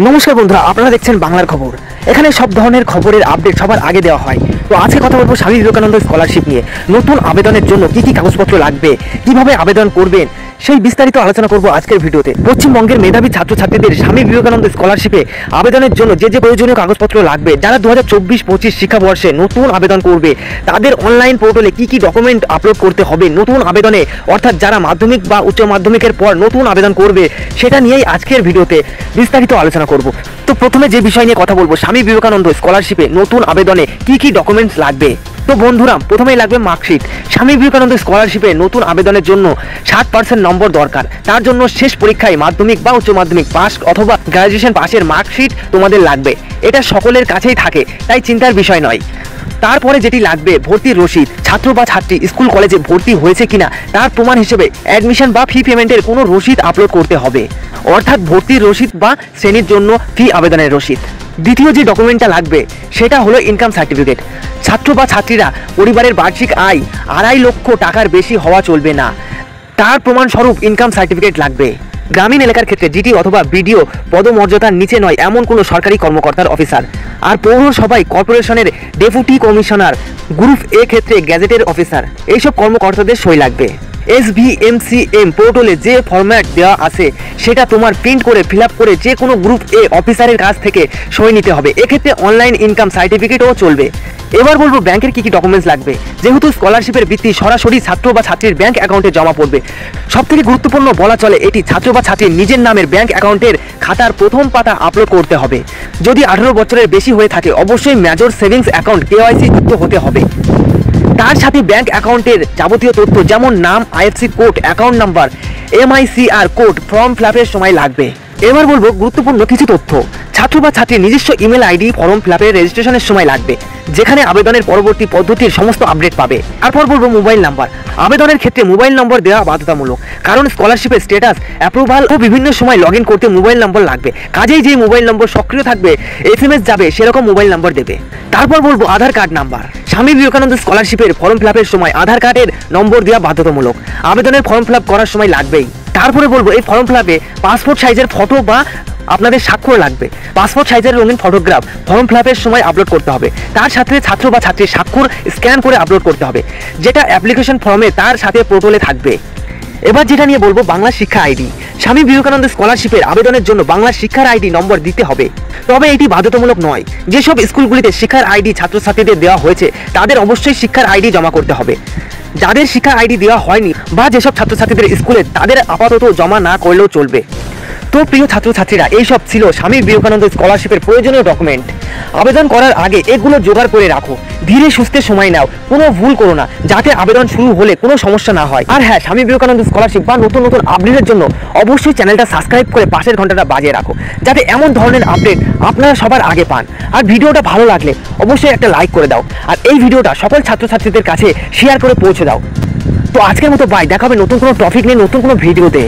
নমস্কার বন্ধুরা, আপনারা দেখছেন বাংলার খবর। এখানে সব ধরনের খবরের আপডেট সবার আগে দেওয়া হয়। তো আজকে কথা বলবো স্বামী বিবেকানন্দ স্কলারশিপ নিয়ে। নতুন আবেদনের জন্য কি কি কাগজপত্র লাগবে, কিভাবে আবেদন করবেন, সেই বিস্তারিত আলোচনা করব আজকের ভিডিওতে। পশ্চিমবঙ্গের মেধাবী ছাত্রছাত্রীদের স্বামী বিবেকানন্দ স্কলারশিপে আবেদনের জন্য যে যে প্রয়োজনীয় কাগজপত্র লাগবে, যারা 2024-25 শিক্ষাবর্ষে নতুন আবেদন করবে, তাদের অনলাইন পোর্টালে কি কি ডকুমেন্ট আপলোড করতে হবে নতুন আবেদনে, অর্থাৎ যারা মাধ্যমিক বা উচ্চ মাধ্যমিকের পর নতুন আবেদন করবে, সেটা নিয়েই আজকের ভিডিওতে বিস্তারিত আলোচনা করব। তো প্রথমে যে বিষয় নিয়ে কথা বলবো, স্বামী বিবেকানন্দ স্কলারশিপে নতুন আবেদনে কি কি ডকুমেন্টস লাগবে। তো বন্ধুরা, প্রথমেই লাগবে মার্কশিট। স্বামী বিবেকানন্দ স্কলারশিপে নতুন আবেদনের জন্য 60% নম্বর দরকার। তার জন্য শেষ পরীক্ষায় মাধ্যমিক বা উচ্চ মাধ্যমিক পাস অথবা গ্রাজুয়েশন পাসের মার্কশিট তোমাদের লাগবে। এটা সকলের কাছেই থাকে, তাই চিন্তার বিষয় নয়। তারপরে যেটি লাগবে, ভর্তির রসিদ। ছাত্র বা ছাত্রী স্কুল কলেজে ভর্তি হয়েছে কিনা তার প্রমাণ হিসেবে অ্যাডমিশন বা ফি পেমেন্টের কোনো রসিদ আপলোড করতে হবে, অর্থাৎ ভর্তির রসিদ বা শ্রেণীর জন্য ফি আবেদনের রসিদ। দ্বিতীয় যে ডকুমেন্টটা লাগবে সেটা হলো ইনকাম সার্টিফিকেট। ছাত্র বা ছাত্রীরা পরিবারের বার্ষিক আয় 2.5 লক্ষ টাকার বেশি হওয়া চলবে না, তার প্রমাণস্বরূপ ইনকাম সার্টিফিকেট লাগবে। গ্রামীণ এলাকার ক্ষেত্রে জিটি অথবা বিডিও পদমর্যাদার নিচে নয় এমন কোনো সরকারি কর্মকর্তার অফিসার, আর পৌরসভায় কর্পোরেশনের ডেপুটি কমিশনার, গ্রুপ এ ক্ষেত্রে গ্যাজেটের অফিসার, এইসব কর্মকর্তাদের সই লাগবে। SVMCM পোর্টালে যে ফরম্যাট দেওয়া আছে সেটা তোমার প্রিন্ট করে ফিল আপ করে যে কোনো গ্রুপ এ অফিসারের কাছ থেকে সই নিতে হবে। এক্ষেত্রে অনলাইন ইনকাম সার্টিফিকেটও চলবে। এবার বলবো ব্যাংকের কি কি ডকুমেন্টস লাগবে। যেহেতু স্কলারশিপের বৃত্তি সরাসরি ছাত্র বা ছাত্রীর ব্যাংক অ্যাকাউন্টে জমা পড়বে, সবথেকে গুরুত্বপূর্ণ বলা চলে এটি ছাত্র বা ছাত্রীর নিজের নামের ব্যাংক অ্যাকাউন্টের খাতার প্রথম পাতা আপলোড করতে হবে। যদি 18 বছরের বেশি হয়ে থাকে অবশ্যই মেজর সেভিংস অ্যাকাউন্ট KYC যুক্ত হতে হবে। তার সাথে ব্যাংক অ্যাকাউন্টের যাবতীয় তথ্য যেমন নাম, IFSC code, account number, MICR code form ফিল-আপের সময় লাগবে। এবার বলবো গুরুত্বপূর্ণ কিছু তথ্য। ছাত্র বা ছাত্রীর নিজস্ব ইমেল আইডি ফর্ম ফিল-আপের রেজিস্ট্রেশনের সময় লাগবে, যেখানে আবেদনের পরবর্তী পদ্ধতির সমস্ত আপডেট পাবে। তারপর বলবো মোবাইল নাম্বার। আবেদনের ক্ষেত্রে মোবাইল নম্বর দেওয়া বাধ্যতামূলক, কারণ স্কলারশিপের স্ট্যাটাস, অ্যাপ্রুভাল ও বিভিন্ন সময় লগ ইন করতে মোবাইল নম্বর লাগবে। কাজেই যে মোবাইল নম্বর সক্রিয় থাকবে, SMS যাবে, সেরকম মোবাইল নম্বর দেবে। তারপর বলবো আধার কার্ড নাম্বার। স্বামী বিবেকানন্দ স্কলারশিপের ফর্ম ফিল-আপের সময় আধার কার্ডের নম্বর দেওয়া বাধ্যতামূলক, আবেদনের ফর্ম ফিল-আপ করার সময় লাগবেই। তারপরে বলবো এই ফর্ম ফিল-আপে পাসপোর্ট সাইজের ফটো বা আপনাদের স্বাক্ষর লাগবে। পাসপোর্ট সাইজের রঙিন ফটোগ্রাফ ফর্ম ফিল-আপের সময় আপলোড করতে হবে। তার সাথে ছাত্র বা ছাত্রীর স্বাক্ষর স্ক্যান করে আপলোড করতে হবে, যেটা অ্যাপ্লিকেশন ফর্মে তার সাথে পোর্টালে থাকবে। এবার যেটা নিয়ে বলবো বাংলা শিক্ষা আইডি। স্বামী বিবেকানন্দ স্কলারশিপের আবেদনের জন্য বাংলা শিক্ষার আইডি নম্বর দিতে হবে, তবে এটি বাধ্যতামূলক নয়। যেসব স্কুলগুলিতে শিক্ষার আইডি ছাত্রছাত্রীদের দেওয়া হয়েছে তাদের অবশ্যই শিক্ষার আইডি জমা করতে হবে। যাদের শিক্ষার আইডি দেওয়া হয়নি বা যেসব ছাত্রছাত্রীদের স্কুলে, তাদের আপাতত জমা না করলেও চলবে। তো প্রিয় ছাত্রছাত্রীরা, এইসব ছিল স্বামী বিবেকানন্দ স্কলারশিপের প্রয়োজনীয় ডকুমেন্ট। আবেদন করার আগে এগুলো জোগাড় করে রাখো, ধীরে সুস্থে সময় নাও, কোনো ভুল করো না, যাতে আবেদন শুরু হলে কোনো সমস্যা না হয়। আর হ্যাঁ, স্বামী বিবেকানন্দ স্কলারশিপ বা নতুন নতুন আপডেটের জন্য অবশ্যই চ্যানেলটা সাবস্ক্রাইব করে পাশের ঘন্টাটা বাজিয়ে রাখো, যাতে এমন ধরনের আপডেট আপনারা সবার আগে পান। আর ভিডিওটা ভালো লাগলে অবশ্যই একটা লাইক করে দাও, আর এই ভিডিওটা সকল ছাত্রছাত্রীদের কাছে শেয়ার করে পৌঁছে দাও। তো আজকের মতো বাই, দেখা হবে নতুন কোনো টপিক নিয়ে নতুন কোনো ভিডিওতে।